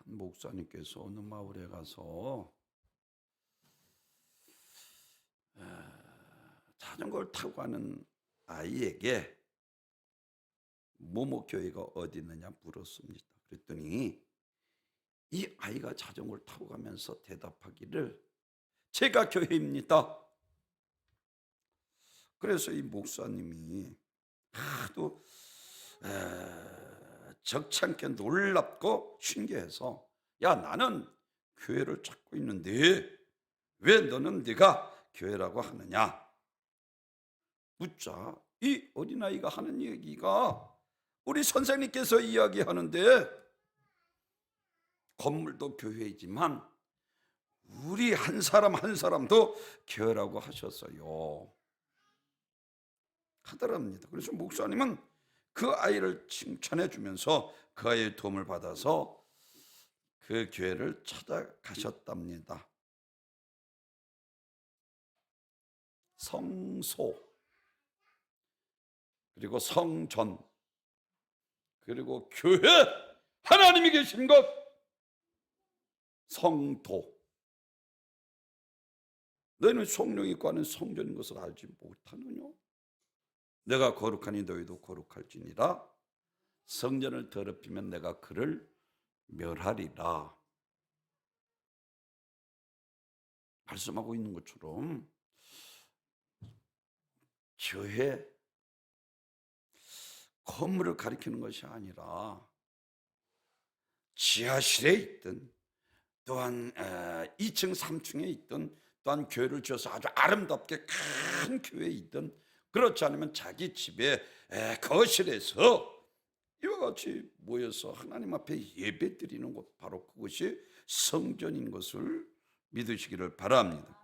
한 목사님께서 어느 마을에 가서 자전거를 타고 가는 아이에게 모모 교회가 어디 있느냐 물었습니다. 그랬더니 이 아이가 자전거를 타고 가면서 대답하기를 제가 교회입니다. 그래서 이 목사님이 하도 적잖게 놀랍고 신기해서 야, 나는 교회를 찾고 있는데 왜 너는 네가 교회라고 하느냐 묻자 이 어린아이가 하는 얘기가 우리 선생님께서 이야기하는데 건물도 교회이지만 우리 한 사람 한 사람도 교회라고 하셨어요 하더랍니다. 그래서 목사님은 그 아이를 칭찬해 주면서 그 아이의 도움을 받아서 그 교회를 찾아가셨답니다. 성소, 그리고 성전, 그리고 교회, 하나님이 계신 것, 성도. 너희는 성령이 있고 하는 성전인 것을 알지 못하느냐? 내가 거룩하니 너희도 거룩할지니라. 성전을 더럽히면 내가 그를 멸하리라. 말씀하고 있는 것처럼 교회, 건물을 가리키는 것이 아니라 지하실에 있든 또한 2층 3층에 있든 또한 교회를 지어서 아주 아름답게 큰 교회에 있든 그렇지 않으면 자기 집에 거실에서 이와 같이 모여서 하나님 앞에 예배 드리는 곳, 바로 그것이 성전인 것을 믿으시기를 바랍니다.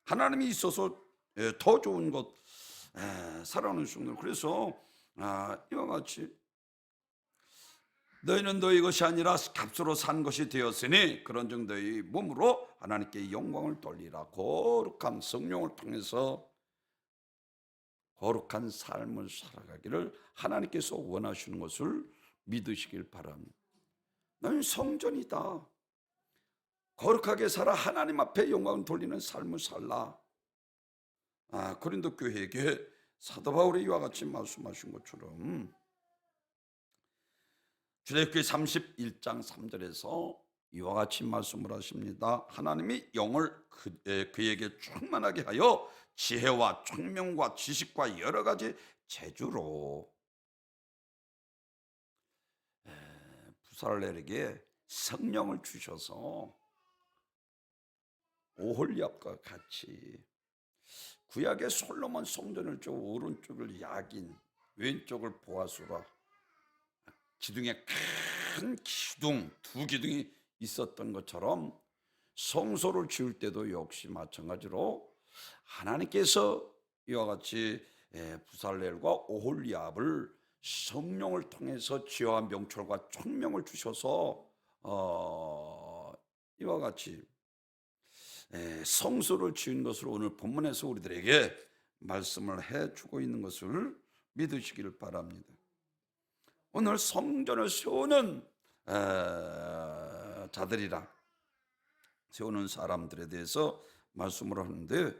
하나님이 있어서 더 좋은 곳 살아오는 순간, 그래서 이와 같이 너희는 너희 것이 아니라 값으로 산 것이 되었으니 그런즉 너희 몸으로 하나님께 영광을 돌리라. 거룩한 성령을 통해서 거룩한 삶을 살아가기를 하나님께서 원하시는 것을 믿으시길 바랍니다. 너희는 성전이다. 거룩하게 살아 하나님 앞에 영광을 돌리는 삶을 살라. 고린도 교회에게 사도 바울이 이와 같이 말씀하신 것처럼 출애굽기 31장 3절에서 이와 같이 말씀을 하십니다. 하나님이 영을 그에게 충만하게 하여 지혜와 총명과 지식과 여러 가지 재주로 부살렐에게 성령을 주셔서 오홀리압과 같이 구약의 솔로몬 성전을 저 오른쪽을 야긴 왼쪽을 보아수라 기둥에 큰 기둥 두 기둥이 있었던 것처럼 성소를 지을 때도 역시 마찬가지로 하나님께서 이와 같이 부살렐과 오홀리압을 성령을 통해서 지혜와 명철과 총명을 주셔서 이와 같이 성소를 지은 것을 오늘 본문에서 우리들에게 말씀을 해주고 있는 것을 믿으시기를 바랍니다. 오늘 성전을 세우는 자들이라 세우는 사람들에 대해서 말씀을 하는데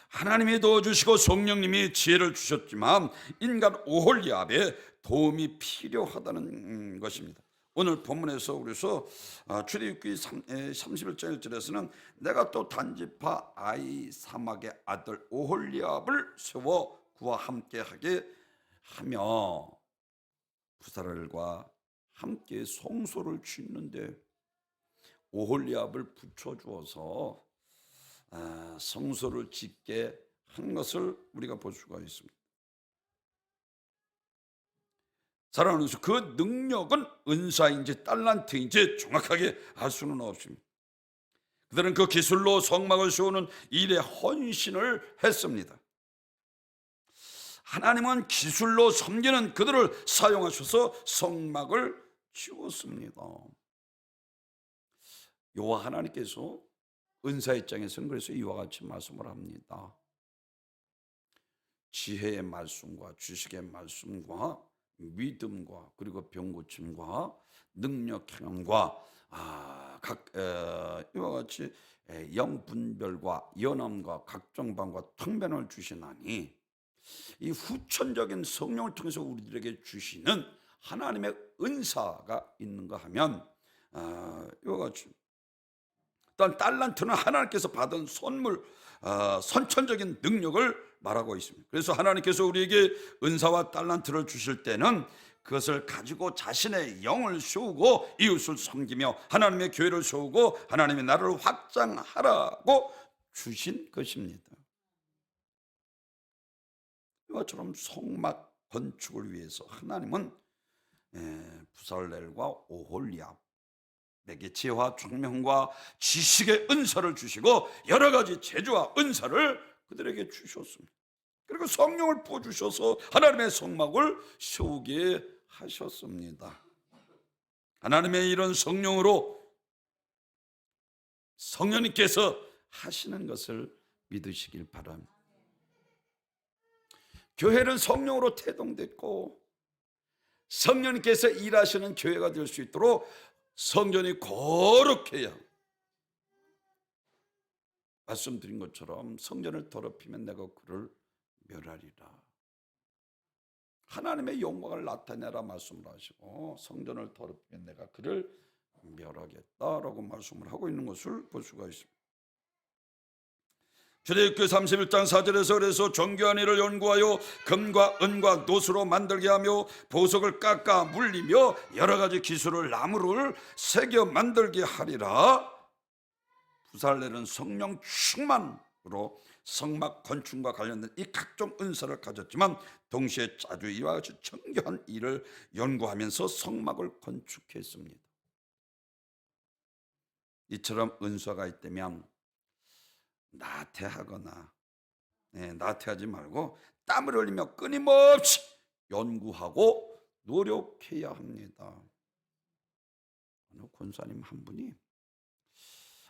하나님이 도와주시고 성령님이 지혜를 주셨지만 인간 오홀리압에 도움이 필요하다는 것입니다. 오늘 본문에서 그래서 출애굽기 31장 1절에서는 내가 또 단지파 아히사막의 아들 오홀리압을 세워 그와 함께하게 하며 부살렐과 함께 성소를 짓는데 오홀리압을 붙여주어서 성소를 짓게 한 것을 우리가 볼 수가 있습니다. 사랑하는 수, 그 능력은 은사인지 달란트인지 정확하게 알 수는 없습니다. 그들은 그 기술로 성막을 세우는 일에 헌신을 했습니다. 하나님은 기술로 섬기는 그들을 사용하셔서 성막을 지었습니다. 여호와 하나님께서 은사 입장에서는 그래서 이와 같이 말씀을 합니다. 지혜의 말씀과 지식의 말씀과 믿음과 그리고 병 고침과 능력 행함과 이와 같이 영분별과 연함과 각종 방과 통변을 주시나니 이 후천적인 성령을 통해서 우리들에게 주시는 하나님의 은사가 있는가 하면 이와 같이 또한 달란트는 하나님께서 받은 선물, 선천적인 능력을 말하고 있습니다. 그래서 하나님께서 우리에게 은사와 달란트를 주실 때는 그것을 가지고 자신의 영을 세우고 이웃을 섬기며 하나님의 교회를 세우고 하나님의 나라를 확장하라고 주신 것입니다. 이것처럼 성막 건축을 위해서 하나님은 부살렐과 오홀리압에게 지혜와 총명과 지식의 은사를 주시고 여러 가지 재주와 은사를 그들에게 주셨습니다. 그리고 성령을 부어주셔서 하나님의 성막을 세우게 하셨습니다. 하나님의 이런 성령으로 성령님께서 하시는 것을 믿으시길 바랍니다. 교회는 성령으로 태동됐고 성령님께서 일하시는 교회가 될 수 있도록 성전이 거룩해야, 말씀드린 것처럼 성전을 더럽히면 내가 그를 멸하리라. 하나님의 영광을 나타내라 말씀을 하시고 성전을 더럽히면 내가 그를 멸하겠다라고 말씀을 하고 있는 것을 볼 수가 있습니다. 출애굽기 31장 4절에서 그래서 정교한 일을 연구하여 금과 은과 노수로 만들게 하며 보석을 깎아 물리며 여러 가지 기술을 나무를 새겨 만들게 하리라. 부살렐은 성령 충만으로 성막 건축과 관련된 이 각종 은사를 가졌지만 동시에 자주 이와 같이 정교한 일을 연구하면서 성막을 건축했습니다. 이처럼 은사가 있다면 나태하거나 나태하지 말고 땀을 흘리며 끊임없이 연구하고 노력해야 합니다. 어느 권사님 한 분이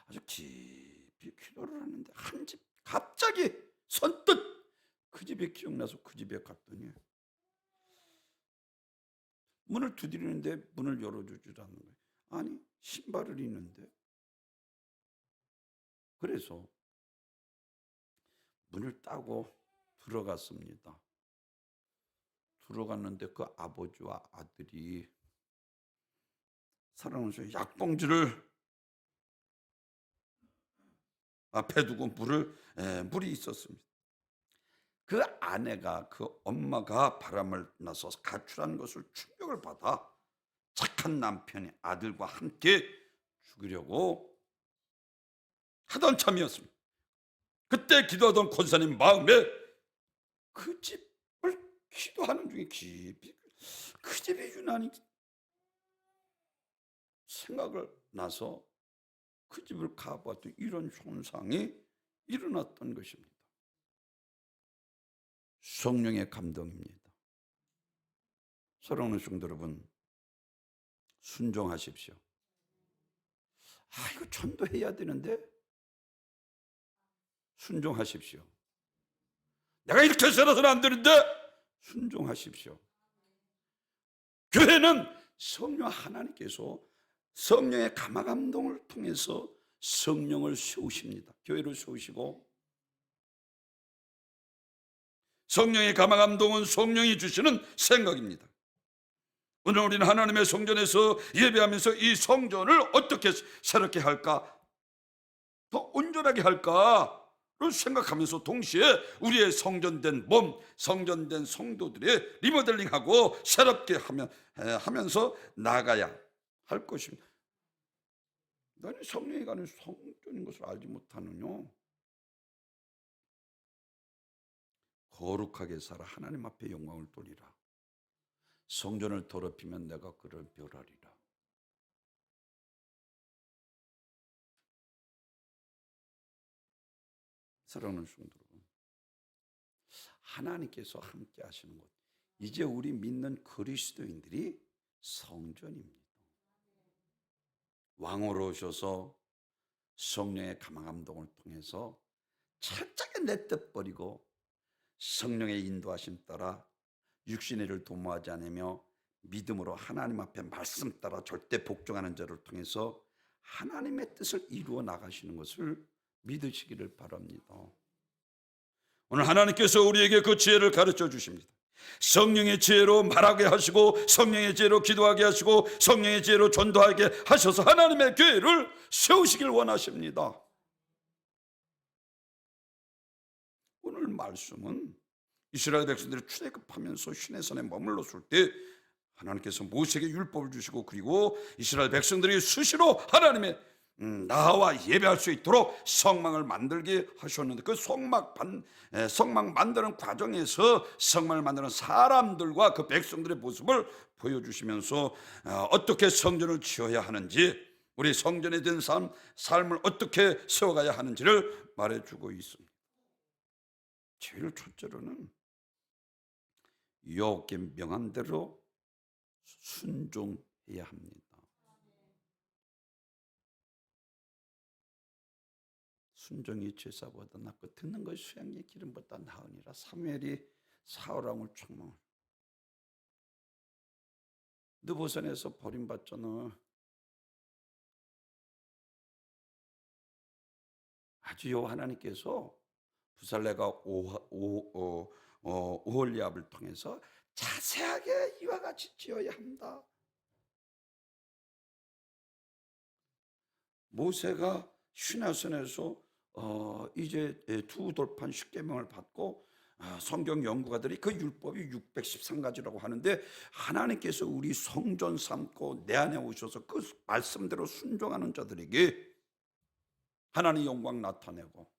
아주 깊이 기도를 하는데 한 집 갑자기 선뜻 그 집이 기억나서 그 집에 갔더니 문을 두드리는데 문을 열어주지 않는 거예요. 아니 신발을 입는데. 그래서 문을 따고 들어갔습니다. 들어갔는데 그 아버지와 아들이 사랑하는 약봉지를 앞에 두고 물이 있었습니다. 그 아내가 그 엄마가 바람을 나서 가출한 것을 충격을 받아 착한 남편이 아들과 함께 죽이려고 하던 참이었습니다. 그때 기도하던 권사님 마음에 그 집을 기도하는 중에 깊이 그 집이 유난히 생각을 나서 그 집을 가봤더니 이런 현상이 일어났던 것입니다. 성령의 감동입니다. 사랑하는 성도 여러분, 순종하십시오. 이거 전도해야 되는데 순종하십시오. 내가 이렇게 살아서는 안 되는데 순종하십시오. 교회는 성령 하나님께서 성령의 감화감동을 통해서 성령을 세우십니다. 교회를 세우시고 성령의 감화감동은 성령이 주시는 생각입니다. 오늘 우리는 하나님의 성전에서 예배하면서 이 성전을 어떻게 새롭게 할까? 더 온전하게 할까를 생각하면서 동시에 우리의 성전된 몸, 성전된 성도들의 리모델링하고 새롭게 하면서 나아가야 할 것입니다. 너는 성령이 가는 성전인 것을 알지 못하느냐? 거룩하게 살아 하나님 앞에 영광을 돌리라. 성전을 더럽히면 내가 그를 멸하리라. 사랑하는 성도 여러분, 하나님께서 함께 하시는 것, 이제 우리 믿는 그리스도인들이 성전입니다. 왕으로 오셔서 성령의 감화감동을 통해서 철저하게 내뜻 버리고 성령의 인도하심 따라 육신의 일을 도모하지 않으며 믿음으로 하나님 앞에 말씀 따라 절대 복종하는 자를 통해서 하나님의 뜻을 이루어 나가시는 것을 믿으시기를 바랍니다. 오늘 하나님께서 우리에게 그 지혜를 가르쳐 주십니다. 성령의 지혜로 말하게 하시고 성령의 지혜로 기도하게 하시고 성령의 지혜로 전도하게 하셔서 하나님의 교회를 세우시길 원하십니다. 오늘 말씀은 이스라엘 백성들이 출애굽하면서 시내산에 머물렀을 때 하나님께서 모세에게 율법을 주시고 그리고 이스라엘 백성들이 수시로 하나님의 나와 예배할 수 있도록 성막을 만들게 하셨는데 그 성막 만드는 과정에서 성막을 만드는 사람들과 그 백성들의 모습을 보여주시면서 어떻게 성전을 지어야 하는지 우리 성전에 대한 삶을 어떻게 세워가야 하는지를 말해주고 있습니다. 제일 첫째로는 여호와께 명한 대로 순종해야 합니다. 순종이 제사보다 낫고 듣는 것이 수양의 기름보다 나으니라. 사무엘이 사울왕을 책망. 느보산에서 버림받잖아. 아주 여호와 하나님께서 부살레가 오홀리압을 통해서 자세하게 이와 같이 지어야 한다. 모세가 시내산에서 이제 두 돌판 십계명을 받고 성경 연구가들이 그 율법이 613가지라고 하는데 하나님께서 우리 성전 삼고 내 안에 오셔서 그 말씀대로 순종하는 자들에게 하나님 영광 나타내고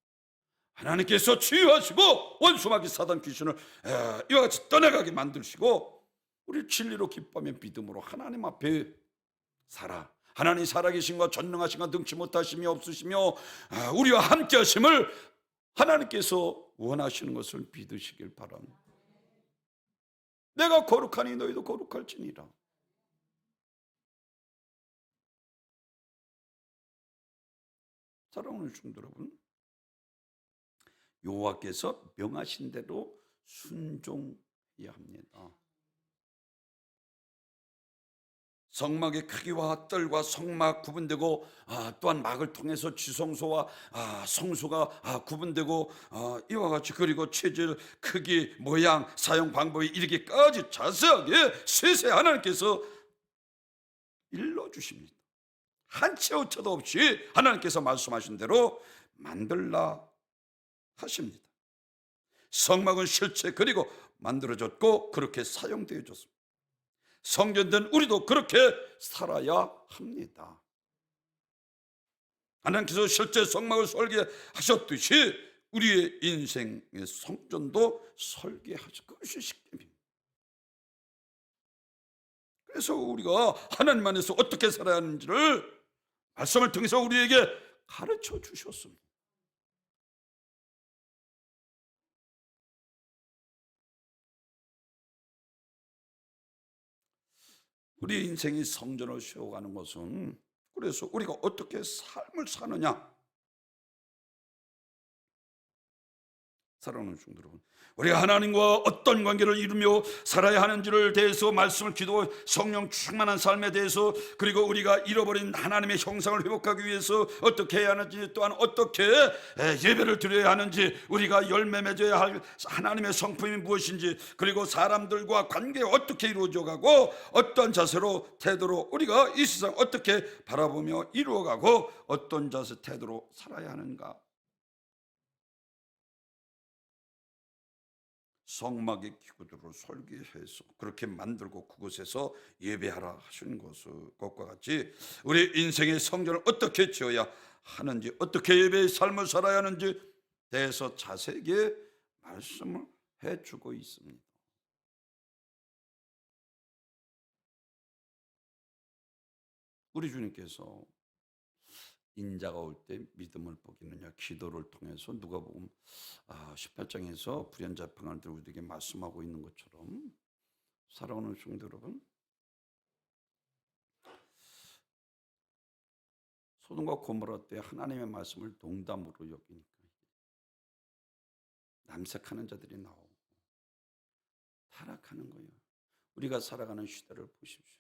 하나님께서 치유하시고 원수마귀 사단 귀신을 이와 같이 떠나가게 만드시고 우리 진리로 기뻐하며 믿음으로 하나님 앞에 살아. 하나님 살아계신과 전능하신과 능치 못하심이 없으시며 우리와 함께 하심을 하나님께서 원하시는 것을 믿으시길 바랍니다. 내가 거룩하니 너희도 거룩할지니라. 사랑하는 성도 여러분, 여호와께서 명하신 대로 순종해야 합니다. 성막의 크기와 뜰과 성막 구분되고 또한 막을 통해서 지성소와 성소가 구분되고 이와 같이 그리고 체질, 크기, 모양, 사용 방법이 이르기까지 자세하게 세세 하나님께서 일러주십니다. 한치 오차도 없이 하나님께서 말씀하신 대로 만들라 하십니다. 성막은 실제 그리고 만들어졌고 그렇게 사용되어졌습니다. 성전된 우리도 그렇게 살아야 합니다. 하나님께서 실제 성막을 설계하셨듯이 우리의 인생의 성전도 설계하셨. 그것이 십계명입니다. 그래서 우리가 하나님 안에서 어떻게 살아야 하는지를 말씀을 통해서 우리에게 가르쳐 주셨습니다. 우리 인생이 성전을 세워가는 것은 그래서 우리가 어떻게 삶을 사느냐. 사랑하는 성도 여러분, 우리가 하나님과 어떤 관계를 이루며 살아야 하는지를 대해서 말씀을 기도 성령 충만한 삶에 대해서 그리고 우리가 잃어버린 하나님의 형상을 회복하기 위해서 어떻게 해야 하는지 또한 어떻게 예배를 드려야 하는지 우리가 열매 맺어야 할 하나님의 성품이 무엇인지 그리고 사람들과 관계 어떻게 이루어져 가고 어떤 자세로 태도로 우리가 이 세상 어떻게 바라보며 이루어가고 어떤 자세 태도로 살아야 하는가. 성막의 기구들을 설계해서 그렇게 만들고 그곳에서 예배하라 하신 것과 같이 우리 인생의 성전을 어떻게 지어야 하는지 어떻게 예배의 삶을 살아야 하는지 대해서 자세하게 말씀을 해주고 있습니다. 우리 주님께서 인자가 올 때 믿음을 보기느냐 기도를 통해서 누가복음 18장에서 불의한 평안을 우리에게 말씀하고 있는 것처럼 사랑하는 성도 여러분, 소돔과 고모라 때 하나님의 말씀을 농담으로 여기니까 남색하는 자들이 나오고 타락하는 거예요. 우리가 살아가는 시대를 보십시오.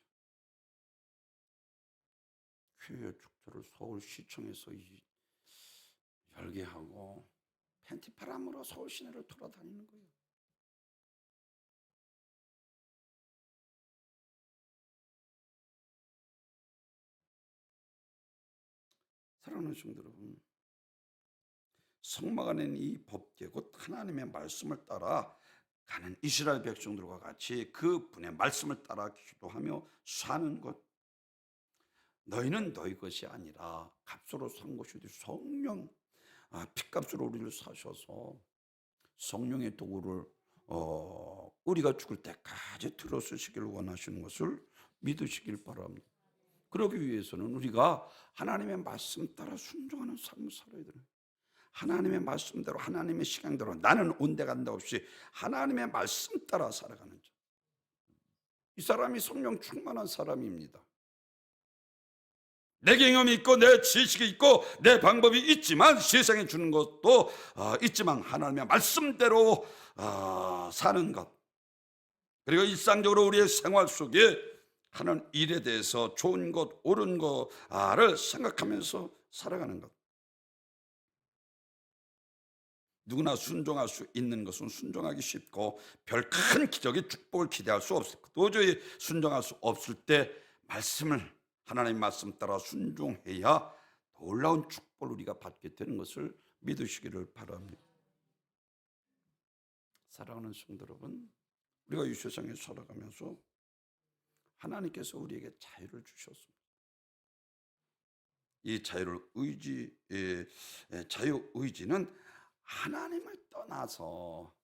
교회 축제를 서울시청에서 열게 하고 팬티바람으로 서울 시내를 돌아다니는 거예요. 사랑하는 성도 여러분, 성막 안에는 이 법계 곧 하나님의 말씀을 따라 가는 이스라엘 백성들과 같이 그 분의 말씀을 따라 기도하며 사는 것, 너희는 너희 것이 아니라 값으로 산 것이지 성령, 핏값으로 우리를 사셔서 성령의 도구를 우리가 죽을 때까지 들어쓰시기를 원하시는 것을 믿으시길 바랍니다. 그러기 위해서는 우리가 하나님의 말씀 따라 순종하는 삶을 살아야 돼요. 하나님의 말씀대로 하나님의 시간대로 나는 온데간데 없이 하나님의 말씀 따라 살아가는 자. 이 사람이 성령 충만한 사람입니다. 내 경험이 있고 내 지식이 있고 내 방법이 있지만 세상에 주는 것도 있지만 하나님의 말씀대로 사는 것, 그리고 일상적으로 우리의 생활 속에 하는 일에 대해서 좋은 것 옳은 것을 생각하면서 살아가는 것. 누구나 순종할 수 있는 것은 순종하기 쉽고 별 큰 기적의 축복을 기대할 수 없을 것, 도저히 순종할 수 없을 때 하나님 말씀 따라 순종해야 놀라운 축복을 우리가 받게 되는 것을 믿으시기를 바랍니다. 사랑하는 성도 여러분, 우리가 이 세상에 살아가면서 하나님께서 우리에게 자유를 주셨습니다. 이 자유 의지는 하나님을 떠나서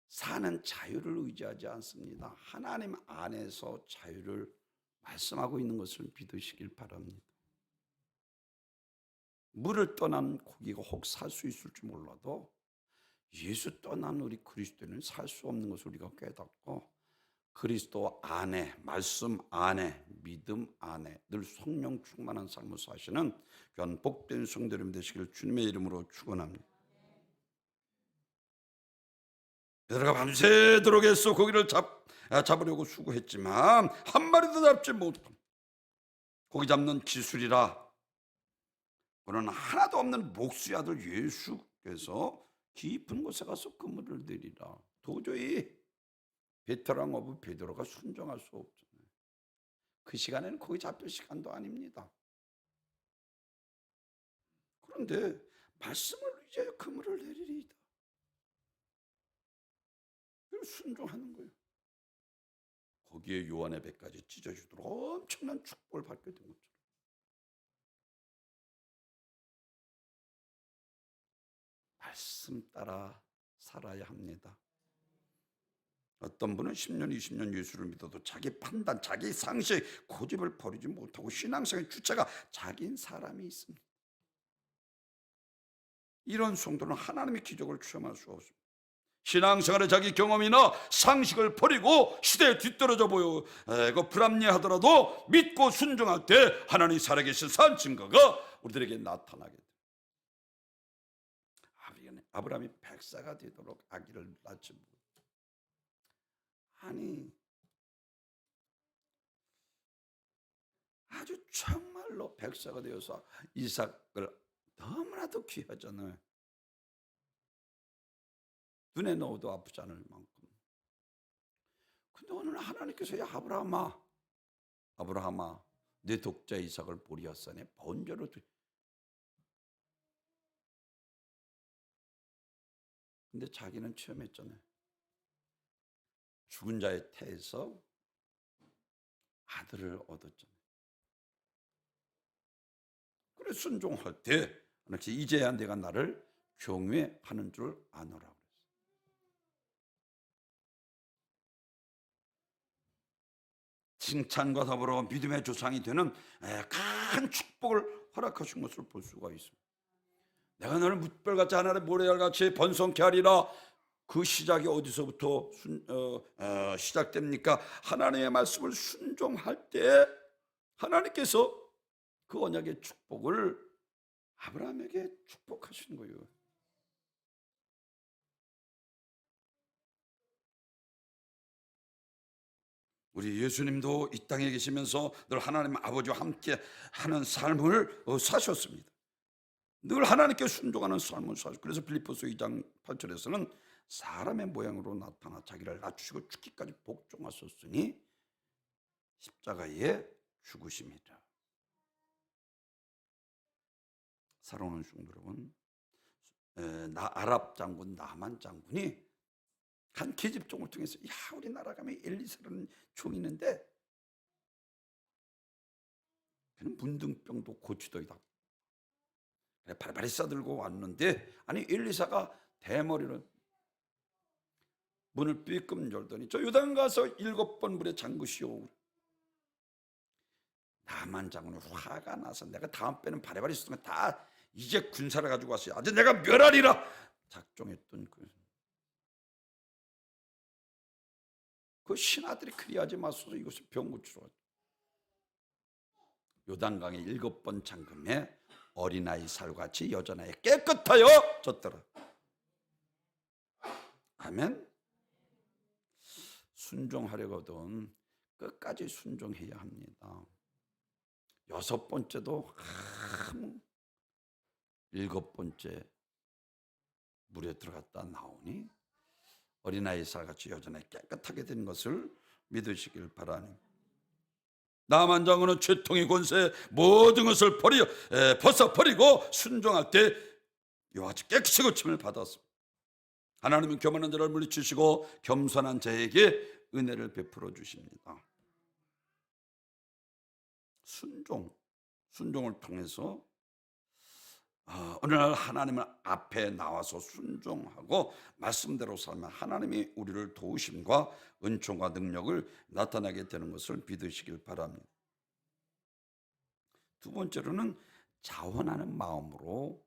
사는 자유를 의지하지 않습니다. 하나님 안에서 자유를 말씀하고 있는 것을 믿으시길 바랍니다. 물을 떠난 고기가 혹 살 수 있을지 몰라도 예수 떠난 우리 그리스도인은 살 수 없는 것을 우리가 깨닫고 그리스도 안에, 말씀 안에, 믿음 안에 늘 성령 충만한 삶을 사시는 귀한 복된 성도 여러분 되시길 주님의 이름으로 축원합니다. 베드로가 밤새도록 애써 고기를 잡으려고 수고했지만 한 마리도 잡지 못함. 고기 잡는 기술이라 그는 하나도 없는 목수의 아들 예수께서 깊은 곳에 가서 그물을 내리라. 도저히 베테랑 오브 베드로가 순종할 수 없잖아요. 그 시간에는 고기 잡힐 시간도 아닙니다. 그런데 말씀을 이제 그물을 내리리이다. 순종하는 거예요. 거기에 요한의 배까지 찢어지도록 엄청난 축복을 받게 된 것처럼 말씀 따라 살아야 합니다. 어떤 분은 10년, 20년 예수를 믿어도 자기 판단, 자기 상식, 고집을 버리지 못하고 신앙생활의 주체가 자기인 사람이 있습니다. 이런 성도는 하나님의 기적을 체험할 수 없습니다. 신앙생활에 자기 경험이나 상식을 버리고 시대에 뒤떨어져 보이고 불합리하더라도 믿고 순종할 때 하나님이 살아계신 산 증거가 우리들에게 나타나게 됩니다. 아브라함이 백사가 되도록 아기를 낳지 못해. 아니 아주 정말로 백사가 되어서 이삭을 너무나도 귀하잖아요. 눈에 넣어도 아프지 않을 만큼. 근데 오늘 하나님께서 야 아브라함아 내 독자 이삭을 보리하사니 번제로 근데 자기는 체험했잖아요. 죽은 자의 태에서 아들을 얻었잖아요. 그래서 순종할 때 이제야 내가 나를 경외하는 줄 아노라. 칭찬과 더불어 믿음의 조상이 되는 큰 축복을 허락하신 것을 볼 수가 있습니다. 내가 너를 뭇별같이 하늘의 모래알같이 번성케 하리라. 그 시작이 어디서부터 시작됩니까? 하나님의 말씀을 순종할 때 하나님께서 그 언약의 축복을 아브라함에게 축복하시는 거예요. 우리 예수님도 이 땅에 계시면서 늘 하나님 아버지와 함께 하는 삶을 사셨습니다. 늘 하나님께 순종하는 삶을 사셨고, 그래서 필리포스 2장 8절에서는 사람의 모양으로 나타나 자기를 낮추시고 죽기까지 복종하셨으니 십자가에 죽으십니다. 사랑하는 성도 여러분, 아랍 장군 나만 장군이 한 계집종을 통해서, 야, 우리나라 가면 엘리사라는 종이 있는데 그는 문둥병도 고치더이다. 발발이 싸들고 왔는데, 아니 엘리사가 대머리로 문을 삐끔 열더니 저 요단 가서 7번 물에 잠그시오. 나만 장군은 화가 나서, 내가 다음번에는 바리바리 쓰는 거 다 이제 군사를 가지고 왔어요. 아주 내가 멸하리라 작정했던 그 신하들이 그리하지 마소서, 이것을 병 고치러 요단강에 7번 잠금에 어린아이 살같이 여전하여 깨끗하여 졌더라. 아멘. 순종하려거든 끝까지 순종해야 합니다. 6번째도 7번째 물에 들어갔다 나오니 어린아이 살같이 여전히 깨끗하게 된 것을 믿으시길 바라니, 나만 장군은 죄통의 권세 모든 것을 벗어버리고 순종할 때 이와 같이 깨끗이 고침을 받았습니다. 하나님은 교만한 자를 물리치시고 겸손한 자에게 은혜를 베풀어 주십니다. 순종을 통해서 어느 날 하나님은 앞에 나와서 순종하고 말씀대로 살면 하나님이 우리를 도우심과 은총과 능력을 나타나게 되는 것을 믿으시길 바랍니다. 두 번째로는 자원하는 마음으로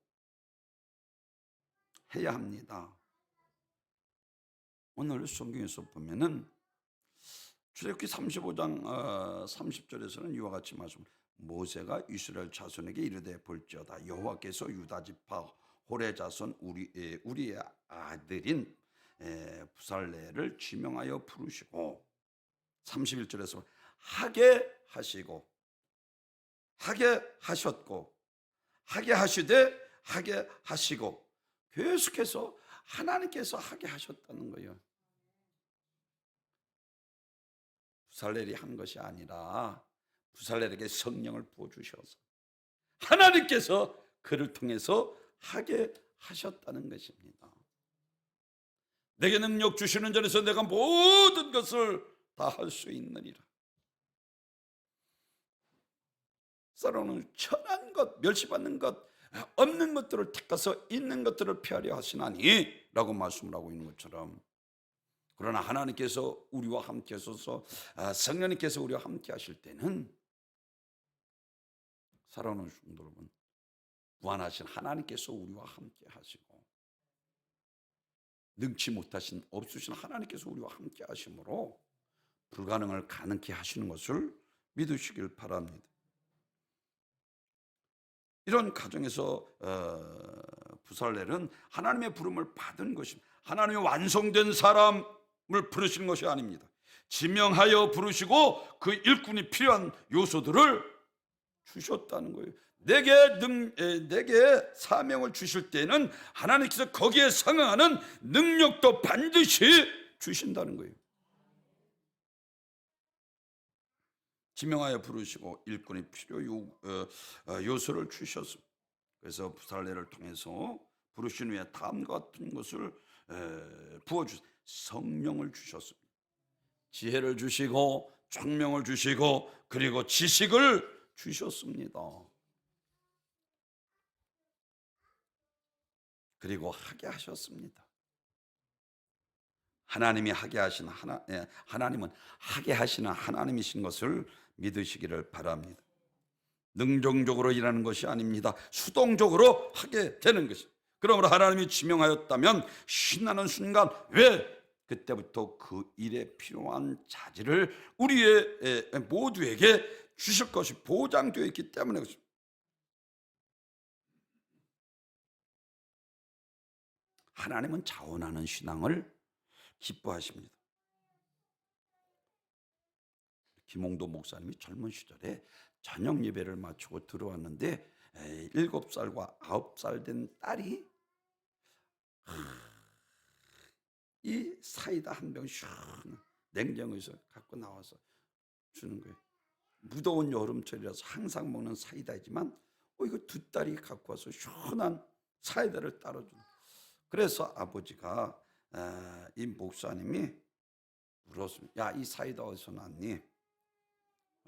해야 합니다. 오늘 성경에서 보면은 출애굽기 35장 30절에서는 이와 같이 말씀합니다. 모세가 이스라엘 자손에게 이르되 볼지어다 여호와께서 유다 지파 호레 자손 우리의 아들인 부살레를 지명하여 부르시고, 31절에서 하게 하시고 하게 하셨고 하게 하시되 하게 하시고, 계속해서 하나님께서 하게 하셨다는 거예요. 부살렐이 한 것이 아니라 부살렐에게 성령을 부어주셔서 하나님께서 그를 통해서 하게 하셨다는 것입니다. 내게 능력 주시는 자에서 내가 모든 것을 다 할 수 있느니라. 사람은 천한 것, 멸시받는 것, 없는 것들을 택해서 있는 것들을 피하려 하시나니 라고 말씀을 하고 있는 것처럼, 그러나 하나님께서 우리와 함께 하셔서 성령님께서 우리와 함께 하실 때는, 사랑하는 성도 여러분, 무한하신 하나님께서 우리와 함께 하시고 능치 못하신 없으신 하나님께서 우리와 함께 하심으로 불가능을 가능케 하시는 것을 믿으시길 바랍니다. 이런 가정에서 부살렐은 하나님의 부름을 받은 것입니다. 하나님의 완성된 사람을 부르시는 것이 아닙니다. 지명하여 부르시고 그 일꾼이 필요한 요소들을 주셨다는 거예요. 내게 사명을 주실 때는 하나님께서 거기에 상응하는 능력도 반드시 주신다는 거예요. 지명하여 부르시고 일꾼이 필요 요소를 주셨습니다. 그래서 부살렐을 통해서 부르신 후에 다음과 같은 것을 부어주셨습니다. 성령을 주셨습니다. 지혜를 주시고 총명을 주시고 그리고 지식을 주셨습니다. 그리고 하게 하셨습니다. 하나님이 하게 하시는 하나님은 하게 하시는 하나님이신 것을 믿으시기를 바랍니다. 능동적으로 일하는 것이 아닙니다. 수동적으로 하게 되는 것입니다. 그러므로 하나님이 지명하였다면 신나는 순간, 왜? 그때부터 그 일에 필요한 자질을 우리의 모두에게 주실 것이 보장되어 있기 때문에 그렇습니다. 하나님은 자원하는 신앙을 기뻐하십니다. 김홍도 목사님이 젊은 시절에 저녁 예배를 마치고 들어왔는데 7살과 9살 된 딸이 이 사이다 한 병 시원한 냉장고에서 갖고 나와서 주는 거예요. 무더운 여름철이라서 항상 먹는 사이다이지만 이거 두 딸이 갖고 와서 시원한 사이다를 따라주는 거예요. 그래서 아버지가 이 목사님이 물었습니다. 야, 이 사이다 어디서 났니?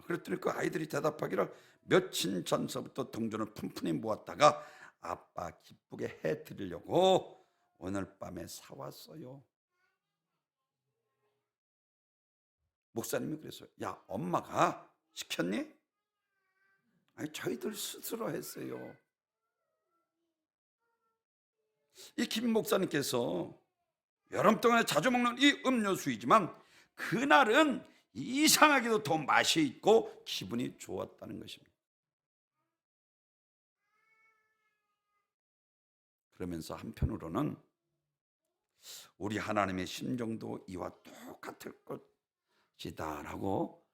그랬더니 그 아이들이 대답하기를 며칠 전서부터 동전을 푼푼히 모았다가 아빠 기쁘게 해드리려고 오늘 밤에 사왔어요. 목사님이 그랬어요. 야, 엄마가 시켰니? 아니, 저희들 스스로 했어요. 이 김 목사님께서 여름 동안에 자주 먹는 이 음료수이지만 그날은 이상하게도 더 맛이 있고 기분이 좋았다는 것입니다. 그러면서 한편으로는 우리 하나님의 심정도 이와 똑같을 것이다라고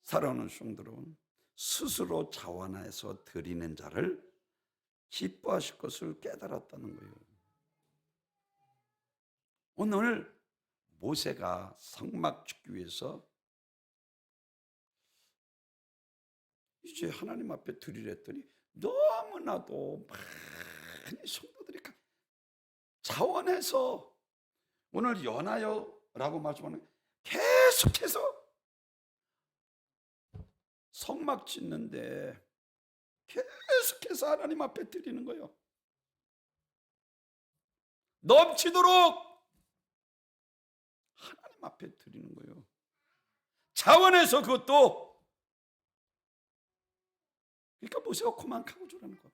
사랑하는 성도들은 스스로 자원해서 드리는 자를 기뻐하실 것을 깨달았다는 거예요. 오늘 모세가 성막 짓기 위해서 이제 하나님 앞에 드리랬더니 너무나도 많이 성도들이 자원해서 오늘 연하여라고 말씀하는 계속해서 성막 짓는데 계속해서 하나님 앞에 드리는 거예요. 넘치도록 하나님 앞에 드리는 거예요. 자원해서 그것도. 그러니까 모세가 그만하고 주라는 거.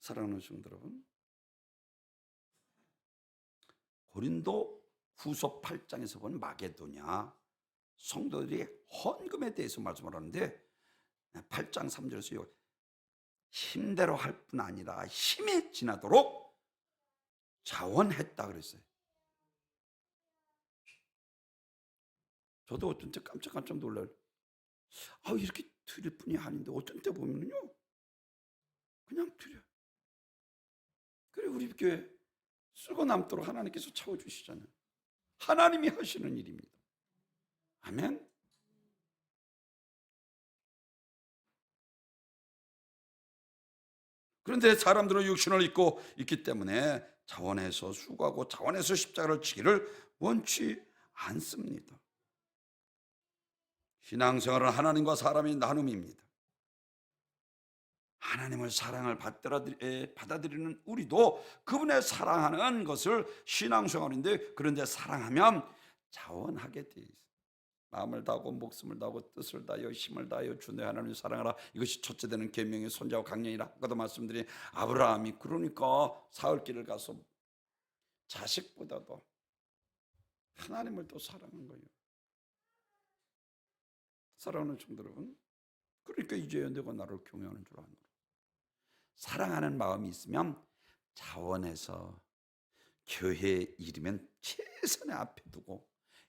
사랑하는 성도 여러분, 고린도 후서 8장에서 본 마게도냐 성도들이 헌금에 대해서 말씀을 하는데 8장 3절에서 힘대로 할 뿐 아니라 힘이 지나도록 자원했다 그랬어요. 저도 어떤 때 깜짝 놀라요. 이렇게 드릴 뿐이 아닌데 어떤 때 보면요 그냥 드려요. 그래 우리 교회 쓰고 남도록 하나님께서 채워주시잖아요. 하나님이 하시는 일입니다. 아멘. 그런데 사람들은 육신을 입고 있기 때문에 자원해서 수고하고 자원해서 십자가를 지기를 원치 않습니다. 신앙생활은 하나님과 사람의 나눔입니다. 하나님을 사랑을 받아들이는 우리도 그분의 사랑하는 것을 신앙생활인데, 그런데 사랑하면 자원하게 돼 있어요. 마음을 다하고 목숨을 다하고 뜻을 다하여 힘을 다하여 주 내 하나님을 사랑하라. 이것이 첫째 되는 계명의 손자와 강령이라. 아까도 말씀드린 아브라함이 그러니까 사흘길을 가서 자식보다도 하나님을 더 사랑한 거예요. 사랑하는 성도 여러분, 그러니까 이제야 내가 나를 경외하는 줄 아는 거예요. 사랑하는 마음이 있으면 자원해서 교회에 이르면 최선의 앞에 두고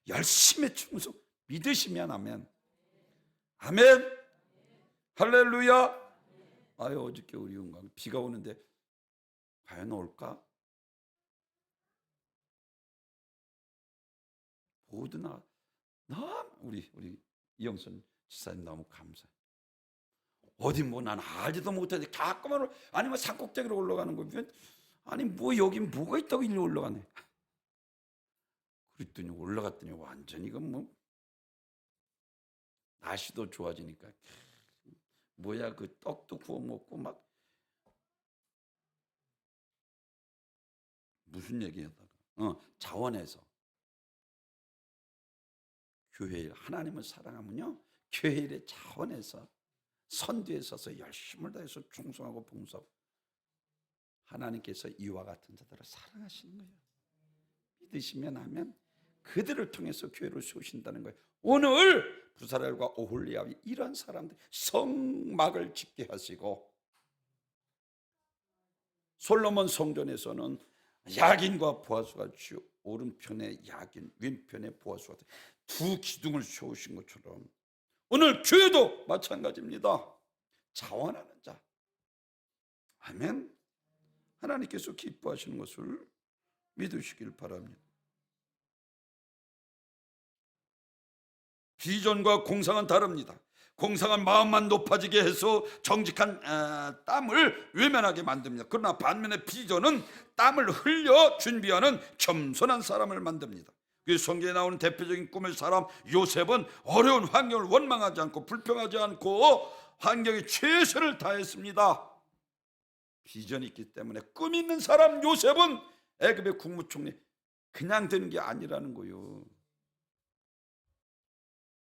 열심히 충성, 믿으시면 아멘. 아멘. 할렐루야. 어저께 우리 영광 비가 오는데 과연 올까? 모두나 너무 우리 이영선 지사님 너무 감사해. 어디 난 알지도 못하는데 가끔은 아니면 산꼭대기로 올라가는 거면 아니 여기 뭐가 있다고 일로 올라가네. 그랬더니 올라갔더니 완전히 이건 날씨도 좋아지니까 그 떡도 구워 먹고 막 무슨 얘기하다가 자원해서 교회 일 하나님을 사랑하면요 교회 일에 자원해서 선두에 서서 열심을 다해서 충성하고 봉사하고 하나님께서 이와 같은 자들을 사랑하시는 거예요. 믿으시면 하면 그들을 통해서 교회를 세우신다는 거예요. 오늘 부사렐과 오홀리압이 이런 사람들 성막을 짓게 하시고 솔로몬 성전에서는 야긴과 보아스가 주 오른편에 야긴, 왼편에 보아스가 두 기둥을 세우신 것처럼 오늘 교회도 마찬가지입니다. 자원하는 자. 아멘. 하나님께서 기뻐하시는 것을 믿으시길 바랍니다. 비전과 공상은 다릅니다. 공상은 마음만 높아지게 해서 정직한 땀을 외면하게 만듭니다. 그러나 반면에 비전은 땀을 흘려 준비하는 겸손한 사람을 만듭니다. 그 성경에 나오는 대표적인 꿈의 사람 요셉은 어려운 환경을 원망하지 않고 불평하지 않고 환경에 최선을 다했습니다. 비전이 있기 때문에 꿈 있는 사람 요셉은 애굽의 국무총리 그냥 되는 게 아니라는 거예요.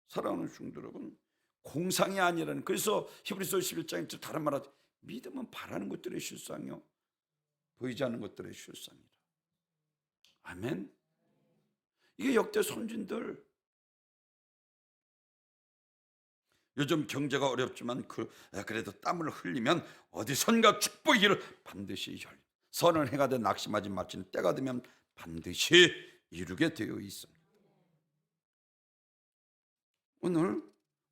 사랑하는 성도 여러분, 공상이 아니라는, 그래서 히브리서 11장에 다른 말하죠. 믿음은 바라는 것들의 실상이요 보이지 않는 것들의 실상이라. 아멘. 이게 역대 선진들, 요즘 경제가 어렵지만 그래도 땀을 흘리면 어디선가 축복의 길을 반드시 열려. 선을 행하되 낙심하지 마치는 때가 되면 반드시 이루게 되어 있습니다. 오늘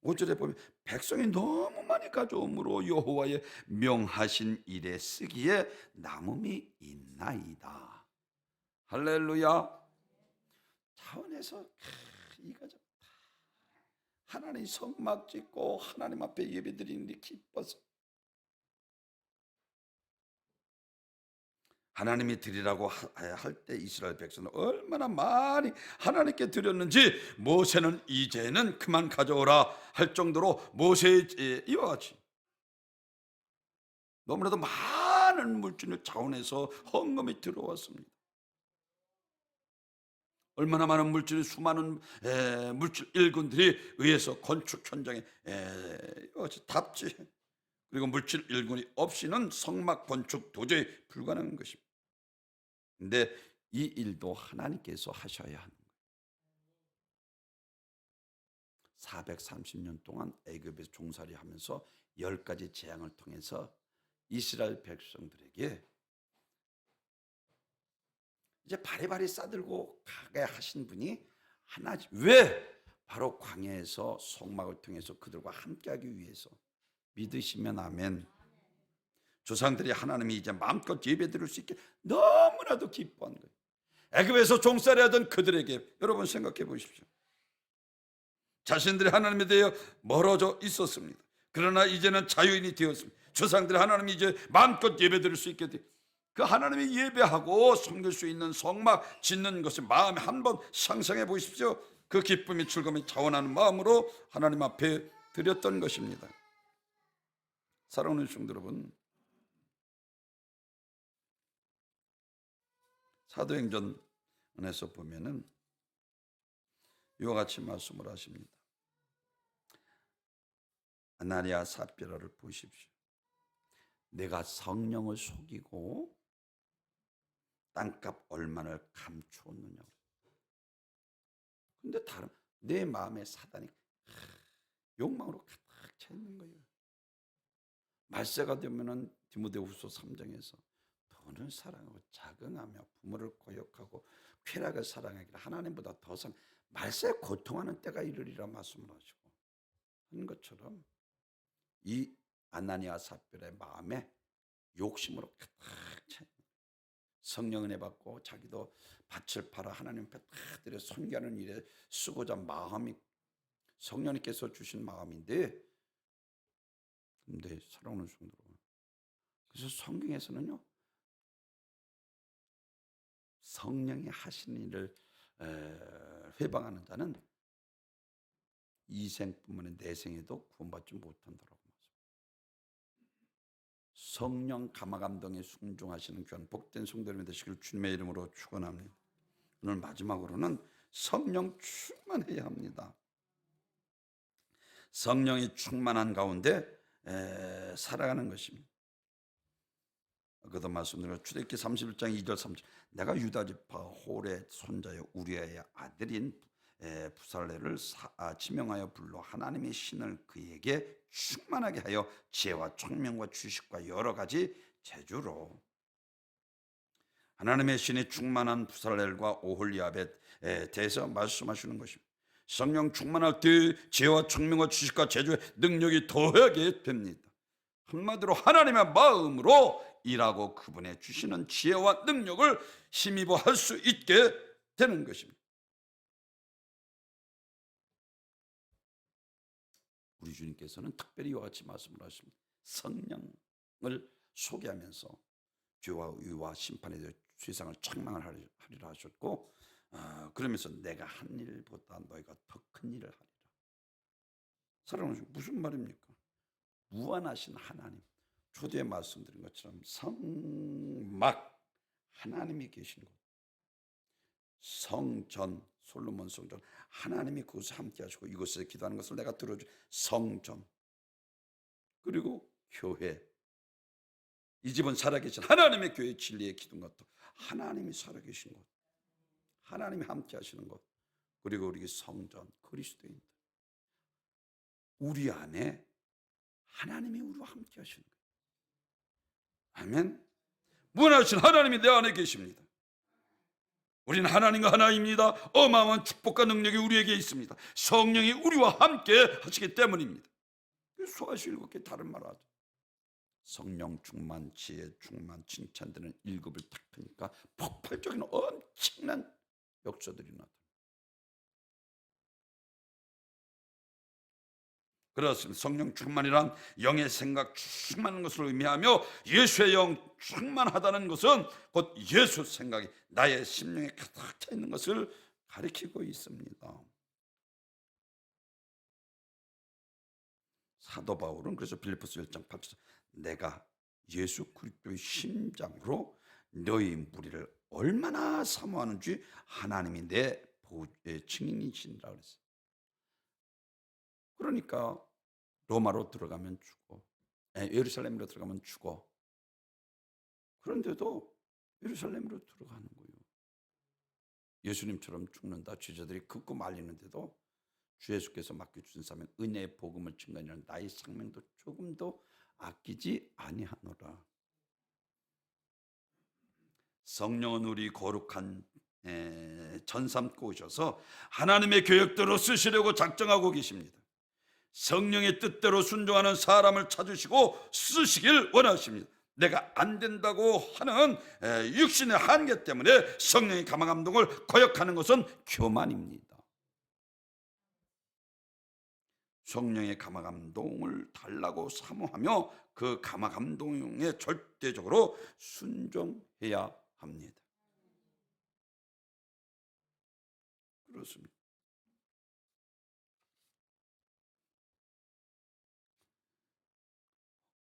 5절에 보면 백성이 너무 많이 가져옴으로 여호와의 명하신 일에 쓰기에 남음이 있나이다. 할렐루야. 차원에서 이 가정 하나님 성막 짓고 하나님 앞에 예배드리는 데 기뻐서 하나님이 드리라고 할 때 이스라엘 백성은 얼마나 많이 하나님께 드렸는지 모세는 이제는 그만 가져오라 할 정도로 모세의 이와 같이 너무나도 많은 물질을 자원해서 헌금이 들어왔습니다. 얼마나 많은 물질, 수많은 물질 일꾼들이 의해서 건축 현장에 답지. 그리고 물질 일꾼이 없이는 성막 건축 도저히 불가능한 것입니다. 근데 이 일도 하나님께서 하셔야 하는 거예요. 430년 동안 애굽에서 종살이 하면서 10가지 재앙을 통해서 이스라엘 백성들에게 이제 바리바리 싸들고 가게 하신 분이 하나지. 왜? 바로 광야에서 성막을 통해서 그들과 함께하기 위해서. 믿으시면 아멘. 조상들이 하나님이 이제 마음껏 예배드릴 수 있게 너무나도 기뻐한 거예요. 애굽에서 종살이 하던 그들에게 여러분 생각해 보십시오. 자신들이 하나님에 대해 멀어져 있었습니다. 그러나 이제는 자유인이 되었습니다. 조상들이 하나님이 이제 마음껏 예배드릴 수 있게 돼. 그 하나님이 예배하고 섬길 수 있는 성막 짓는 것을 마음에 한번 상상해 보십시오. 그 기쁨이 즐거움이 자원하는 마음으로 하나님 앞에 드렸던 것입니다. 사랑하는 성도 여러분, 사도행전에서 보면은 이와 같이 말씀을 하십니다. 아나니아 삽비라를 보십시오. 내가 성령을 속이고 땅값 얼마를 감추었느냐. 근데 다른 내 마음에 사단이 욕망으로 가득 차 있는 거예요. 말세가 되면은 디모데후서 3장에서 돈을 사랑하고 자긍하며 부모를 거역하고 쾌락을 사랑하기를 하나님보다 더 말세에 고통하는 때가 이르리라 말씀을 하시고 한 것처럼 이 아나니아 삽비라의 마음에 욕심으로 가득 차 있는 거예요. 성령 은혜 받고 자기도 밭을 팔아 하나님 앞에 다 드려 선교하는 일에 쓰고자 마음이 성령님께서 주신 마음인데, 근데 사랑하는 성도, 그래서 성경에서는요 성령이 하시는 일을 회방하는 자는 이생뿐만 아니라 내생에도 구원받지 못한다라고 말씀합니다. 성령 감화감동에 순종하시는 귀한 복된 성도님이 되시길 주님의 이름으로 축원합니다. 오늘 마지막으로는 성령 충만해야 합니다. 성령이 충만한 가운데 살아가는 것입니다. 아까도 말씀드린 출애굽기 31장 2절 3절 내가 유다 지파 홀의 손자여 우리아의 아들인 부살레를 지명하여 불러 하나님의 신을 그에게 충만하게 하여 지혜와 총명과 주식과 여러 가지 재주로 하나님의 신이 충만한 부살렐과 오홀리압에 대해서 말씀하시는 것입니다. 성령 충만할 때 지혜와 총명과 지식과 제주의 능력이 더하게 됩니다. 한마디로 하나님의 마음으로 일하고 그분의 주시는 지혜와 능력을 힘입어 할 수 있게 되는 것입니다. 우리 주님께서는 특별히 이와 같이 말씀을 하십니다. 성령을 소개하면서 죄와 의와 심판에 대해 세상을 책망하리라 하셨고, 그러면서 내가 한 일보다 너희가 더 큰 일을 하리라. 사랑하는 무슨 말입니까? 무한하신 하나님, 초대에 말씀드린 것처럼 성막 하나님이 계신 곳, 성전 솔로몬 성전 하나님이 그곳에 함께 하시고 이곳에서 기도하는 것을 내가 들어줘. 성전, 그리고 교회, 이 집은 살아계신 하나님의 교회 진리의 기둥 같다. 하나님이 살아계신 곳, 하나님이 함께 하시는 곳, 그리고 우리 성전 그리스도인들, 우리 안에 하나님이 우리와 함께 하시는 거예요. 아멘. 무한하신 하나님이 내 안에 계십니다. 우리는 하나님과 하나입니다. 어마어마한 축복과 능력이 우리에게 있습니다. 성령이 우리와 함께 하시기 때문입니다. 수아시 7개 다른 말 하죠. 성령 충만, 지혜 충만, 칭찬되는 1급을 딱 하니까 폭발적인 엄청난 역사들이 나타납니다. 그렇습니다. 성령 충만이란 영의 생각 충만한 것을 의미하며, 예수의 영 충만하다는 것은 곧 예수 생각이 나의 심령에 가득 차 있는 것을 가리키고 있습니다. 사도 바울은 그래서 빌립보서 1장 8절, 내가 예수 그리스도의 심장으로 너희 무리를 얼마나 사모하는지 하나님이 내 증인이시니라 그랬어요. 그러니까 로마로 들어가면 죽어, 예루살렘으로 들어가면 죽어. 그런데도 예루살렘으로 들어가는 거예요. 예수님처럼 죽는다 제자들이 긋고 말리는데도 주 예수께서 맡겨주신 사면 은혜의 복음을 증거하는 나의 생명도 조금도 아끼지 아니하노라. 성령은 우리 거룩한 전 삼고 오셔서 하나님의 계획대로 쓰시려고 작정하고 계십니다. 성령의 뜻대로 순종하는 사람을 찾으시고 쓰시길 원하십니다. 내가 안 된다고 하는 육신의 한계 때문에 성령의 감화 감동을 거역하는 것은 교만입니다. 성령의 감화 감동을 달라고 사모하며 그 감화 감동에 절대적으로 순종해야 합니다. 그렇습니다.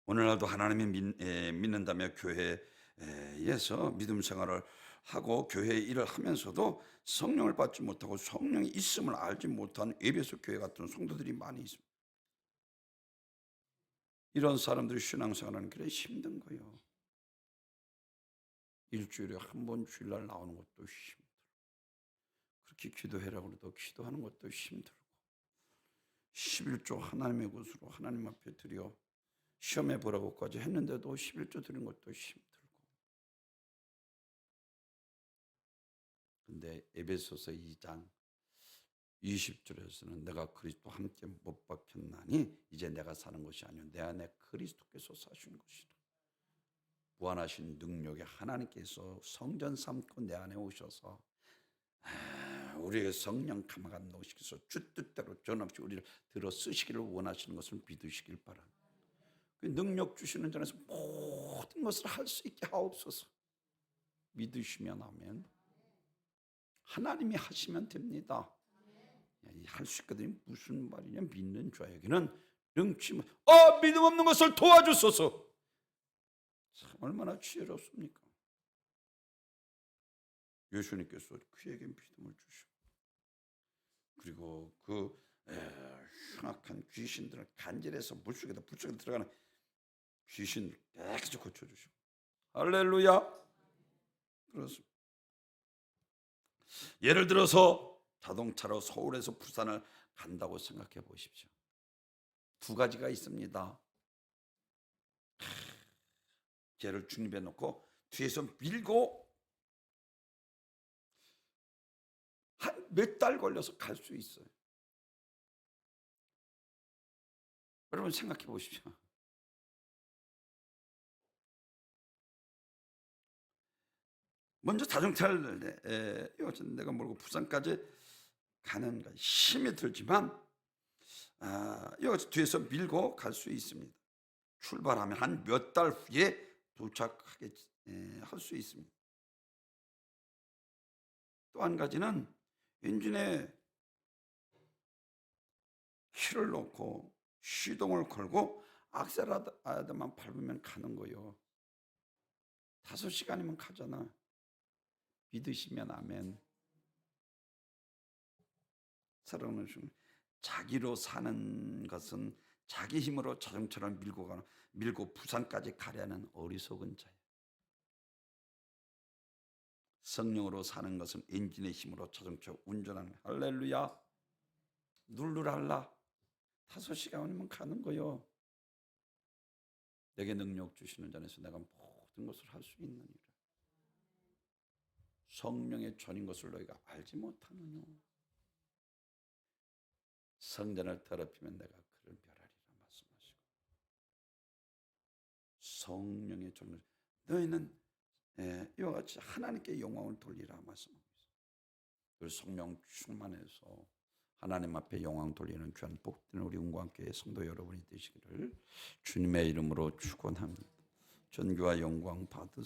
오늘날도 하나님을 믿는다며 교회에서 믿음 생활을 하고 교회 일을 하면서도 성령을 받지 못하고 성령이 있음을 알지 못한 에베소 교회 같은 성도들이 많이 있습니다. 이런 사람들이 신앙생활하는 게 힘든 거예요. 일주일에 한 번 주일날 나오는 것도 힘들고, 그렇게 기도해라고 해도 기도하는 것도 힘들고, 11조 하나님의 것으로 하나님 앞에 드려 시험해 보라고까지 했는데도 11조 드린 것도 힘들고. 근데 에베소서 2장 20절에서는 내가 그리스도와 함께 못 박혔나니 이제 내가 사는 것이 아니요 내 안에 그리스도께서 사시는 것이라. 무한하신 능력의 하나님께서 성전 삼고 내 안에 오셔서 우리의 성령 감화 감동시켜서 주 뜻대로 전없이 우리를 들어 쓰시기를 원하시는 것을 믿으시길 바랍니다. 그 능력 주시는 자에서 모든 것을 할 수 있게 하옵소서. 믿으시면 하면 하나님이 하시면 됩니다. 할 수 있거든요. 무슨 말이냐? 믿는 자에게는 능치 믿음 없는 것을 도와주소서. 참 얼마나 지혜롭습니까? 예수님께서 그에게 믿음을 주시고, 그리고 그 흉악한 귀신들을 간절해서 물속에다 들어가는 귀신을 깨끗이 고쳐주시고, 할렐루야. 그렇습니다. 예를 들어서 자동차로 서울에서 부산을 간다고 생각해 보십시오. 두 가지가 있습니다. 걔를 중립해 놓고 뒤에서 밀고 몇 달 걸려서 갈 수 있어요. 여러분 생각해 보십시오. 먼저 자동차를 요즘 내가 몰고 부산까지 가는 거 힘이 들지만 여기서 뒤에서 밀고 갈 수 있습니다. 출발하면 한 몇 달 후에 도착하게 할 수 있습니다. 또 한 가지는 엔진에 키를 놓고 시동을 걸고 악셀라더만 밟으면 가는 거요. 5시간이면 가잖아. 믿으시면 아멘. 사랑하는 중 자기로 사는 것은 자기 힘으로 자동차를 밀고 부산까지 가려는 어리석은 자예요. 성령으로 사는 것은 엔진의 힘으로 자동차 운전하는 할렐루야. 누르랄라. 5시간이면 가는 거요. 내게 능력 주시는 자에서 내가 모든 것을 할 수 있느니라. 성령의 전인 것을 너희가 알지 못하느냐. 성전을 더럽히면 내가 그를 멸하리라 말씀하시고, 성령의 전을 너희는 이와 같이 하나님께 영광을 돌리라 말씀하고 있어요. 그리고 성령 충만해서 하나님 앞에 영광 돌리는 귀한 복된 우리 운광교회 성도 여러분이 되시기를 주님의 이름으로 축원합니다. 존귀와 영광 받으세요.